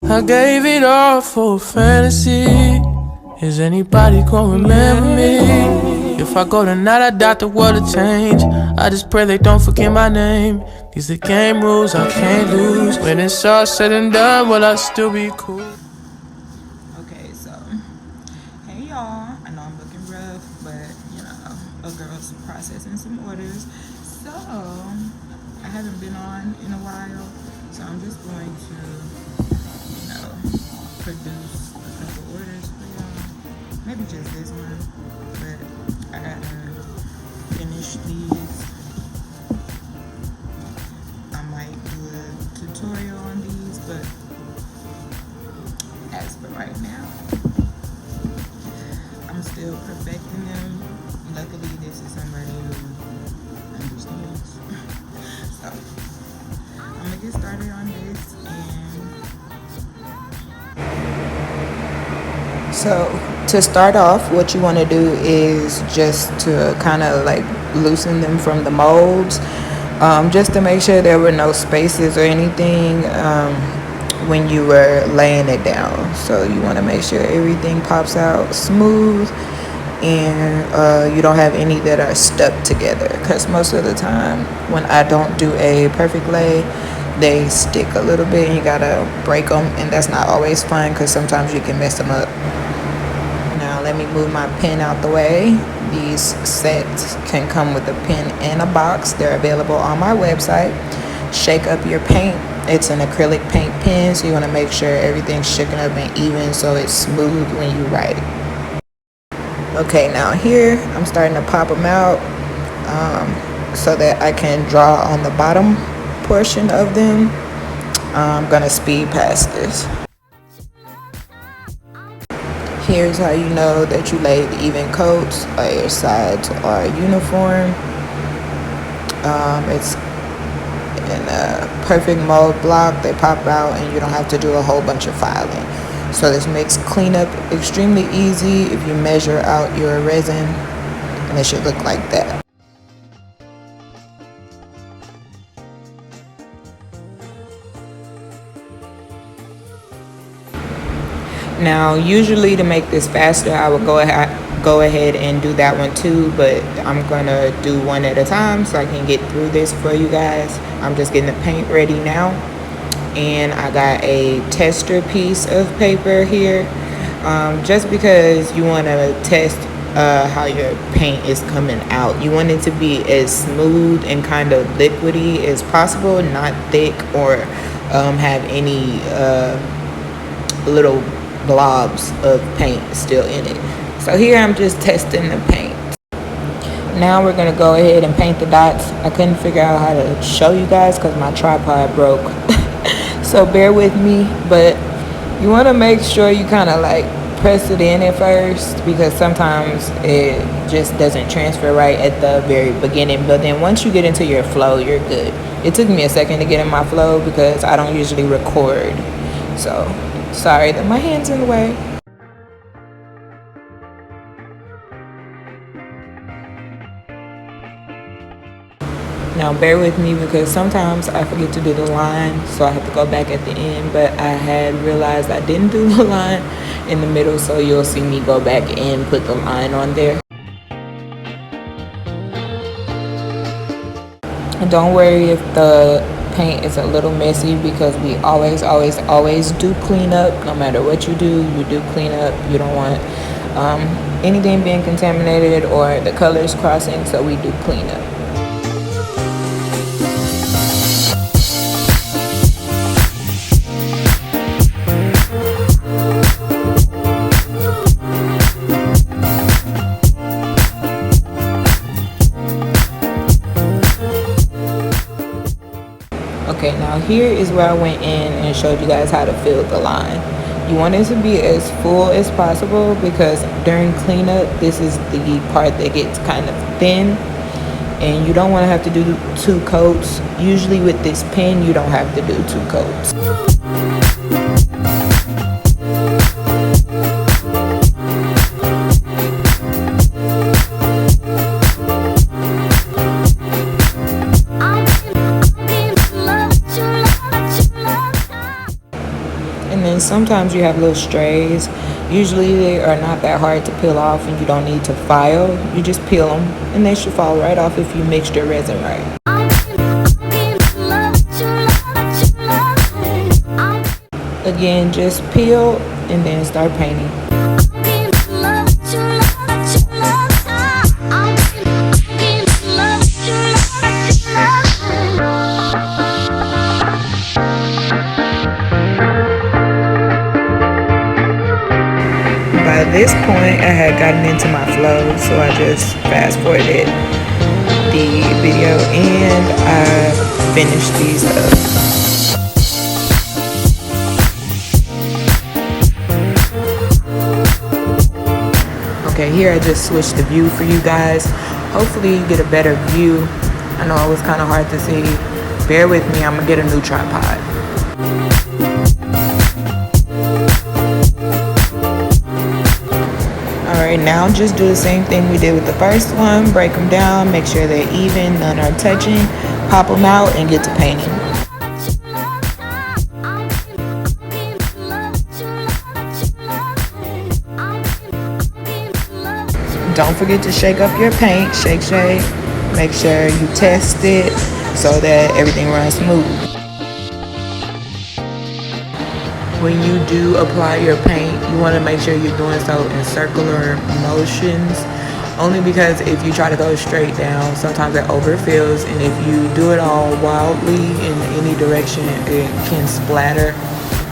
I gave it all for a fantasy. Is anybody gonna remember me? If I go tonight, I doubt the world will change. I just pray they don't forget my name. These the game rules I can't lose. When it's all said and done, will I still be cool? Okay, so hey y'all, I know I'm looking rough, but you know, a girl's processing some orders. So I haven't been on in a while, so I'm just going to, you know, produce a couple orders for y'all. Maybe just this one, but I gotta finish these. I might do a tutorial on these, but as for right now, I'm still perfecting them. Luckily, this is somebody who understands. So I'm gonna get started on this. And so to start off, what you want to do is just to kind of like loosen them from the molds, just to make sure there were no spaces or anything when you were laying it down. So you want to make sure everything pops out smooth and you don't have any that are stuck together, because most of the time when I don't do a perfect lay, they stick a little bit and you gotta break them, and that's not always fun because sometimes you can mess them up. Now let me move my pen out the way. These sets can come with a pen and a box. They're available on my website. Shake Up Your Paint. It's an acrylic paint pen, so you want to make sure everything's shaken up and even so it's smooth when you write. Okay, now here I'm starting to pop them out so that I can draw on the bottom portion of them. I'm gonna speed past this. Here's how you know that you laid even coats, or your sides are uniform. It's in a perfect mold block. They pop out and you don't have to do a whole bunch of filing. So this makes cleanup extremely easy if you measure out your resin, and it should look like that. Now usually to make this faster, I would go ahead and do that one too, but I'm gonna do one at a time so I can get through this for you guys. I'm just getting the paint ready now, and I got a tester piece of paper here, just because you want to test how your paint is coming out. You want it to be as smooth and kind of liquidy as possible, not thick or have any little blobs of paint still in it. So here I'm just testing the paint. Now we're gonna go ahead and paint the dots. I couldn't figure out how to show you guys because my tripod broke. So bear with me, but you want to make sure you kind of like press it in at first, because sometimes it just doesn't transfer right at the very beginning, but then once you get into your flow, you're good. It took me a second to get in my flow because I don't usually record, so sorry that my hand's in the way. Now bear with me because sometimes I forget to do the line, so I have to go back at the end, but I had realized I didn't do the line in the middle, so you'll see me go back and put the line on there. And don't worry if the paint is a little messy, because we always do clean up. No matter what you do clean up. You don't want anything being contaminated or the colors crossing, so we do clean up. Okay, now here is where I went in and showed you guys how to fill the line. You want it to be as full as possible, because during cleanup, this is the part that gets kind of thin, and you don't want to have to do 2 coats. Usually with this pen, you don't have to do 2 coats. And then sometimes you have little strays. Usually they are not that hard to peel off and you don't need to file. You just peel them and they should fall right off if you mixed your resin right. Again, just peel and then start painting. By this point, I had gotten into my flow, so I just fast forwarded the video and I finished these up. Okay, here I just switched the view for you guys. Hopefully you get a better view. I know it was kind of hard to see. Bear with me, I'm gonna get a new tripod. Alright, now just do the same thing we did with the first one. Break them down, make sure they're even, none are touching. Pop them out and get to painting. Don't forget to shake up your paint, shake. Make sure you test it so that everything runs smooth. When you do apply your paint, you want to make sure you're doing so in circular motions. Only because if you try to go straight down, sometimes it overfills, and if you do it all wildly in any direction, it can splatter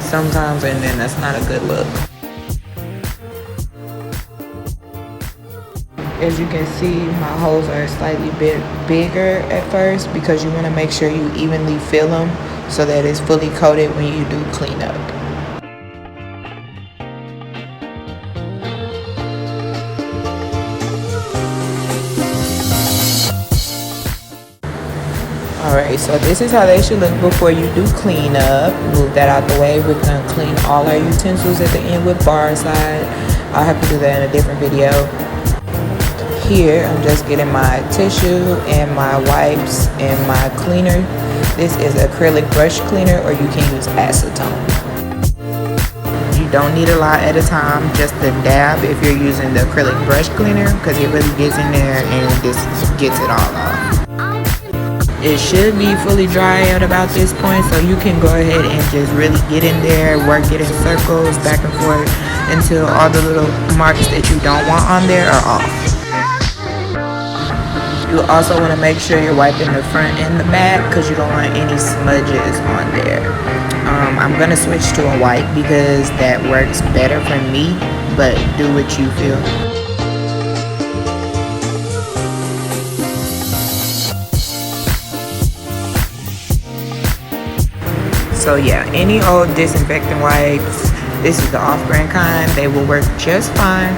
sometimes, and then that's not a good look. As you can see, my holes are slightly bit bigger at first because you want to make sure you evenly fill them so that it's fully coated when you do clean up. Alright, so this is how they should look before you do clean up. Move that out the way. We're going to clean all our utensils at the end with bar side. I'll have to do that in a different video. Here I'm just getting my tissue and my wipes and my cleaner. This is acrylic brush cleaner, or you can use acetone. You don't need a lot at a time, just a dab if you're using the acrylic brush cleaner, because it really gets in there and this gets it all off. It should be fully dry at about this point, so you can go ahead and just really get in there, work it in circles back and forth until all the little marks that you don't want on there are off. You also want to make sure you're wiping the front and the back because you don't want any smudges on there. I'm going to switch to a wipe because that works better for me, but do what you feel. So yeah, any old disinfectant wipes, this is the off-brand kind, they will work just fine.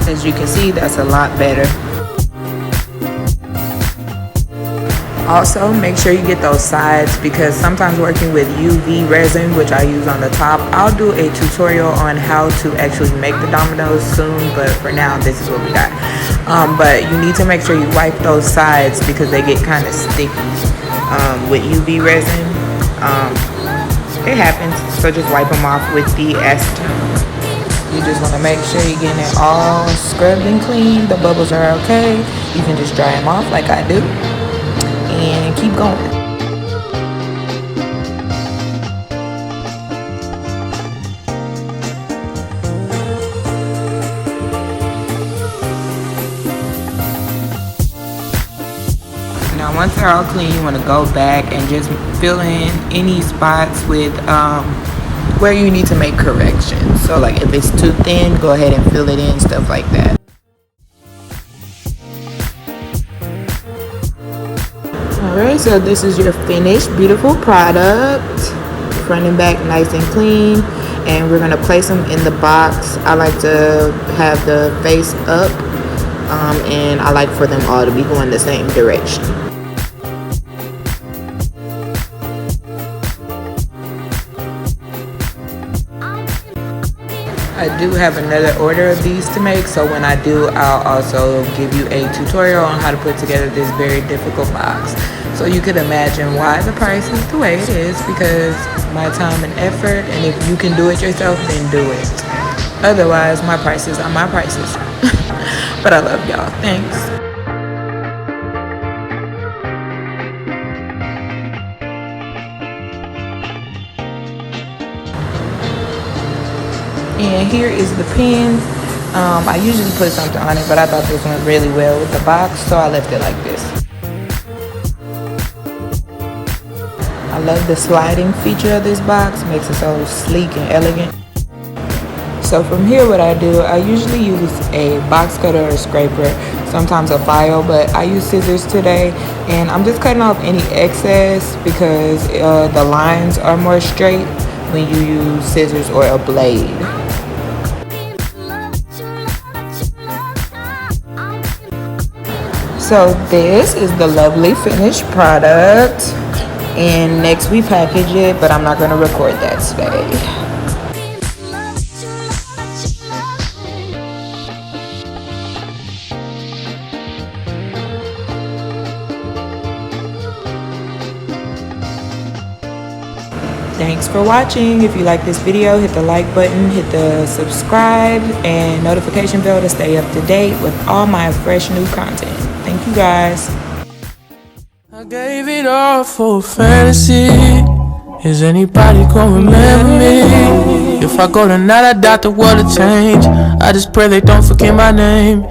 As you can see, that's a lot better. Also, make sure you get those sides because sometimes working with UV resin, which I use on the top, I'll do a tutorial on how to actually make the dominoes soon, but for now, this is what we got. But you need to make sure you wipe those sides because they get kind of sticky with UV resin. It happens, so just wipe them off with the acetone. You just want to make sure you're getting it all scrubbed and clean. The bubbles are okay. You can just dry them off like I do and keep going. Now once they're all clean, you want to go back and just fill in any spots with where you need to make corrections. So like if it's too thin, go ahead and fill it in, stuff like that. Alright, so this is your finished beautiful product. Front and back nice and clean. And we're going to place them in the box. I like to have the face up and I like for them all to be going the same direction. I do have another order of these to make, so when I do, I'll also give you a tutorial on how to put together this very difficult box. So you could imagine why the price is the way it is, because my time and effort, and if you can do it yourself, then do it. Otherwise, my prices are my prices. But I love y'all. Thanks. And here is the pen. I usually put something on it, but I thought this went really well with the box, so I left it like this. I love the sliding feature of this box. Makes it so sleek and elegant. So from here, what I do, I usually use a box cutter or a scraper, sometimes a file, but I use scissors today, and I'm just cutting off any excess because the lines are more straight when you use scissors or a blade. So this is the lovely finished product, and next we package it, but I'm not going to record that today. Thanks for watching. If you like this video, hit the like button, hit the subscribe and notification bell to stay up to date with all my fresh new content. Thank you guys. I gave it all for fantasy. Is anybody gonna remember me? If I go tonight, I doubt the world will change. I just pray they don't forget my name.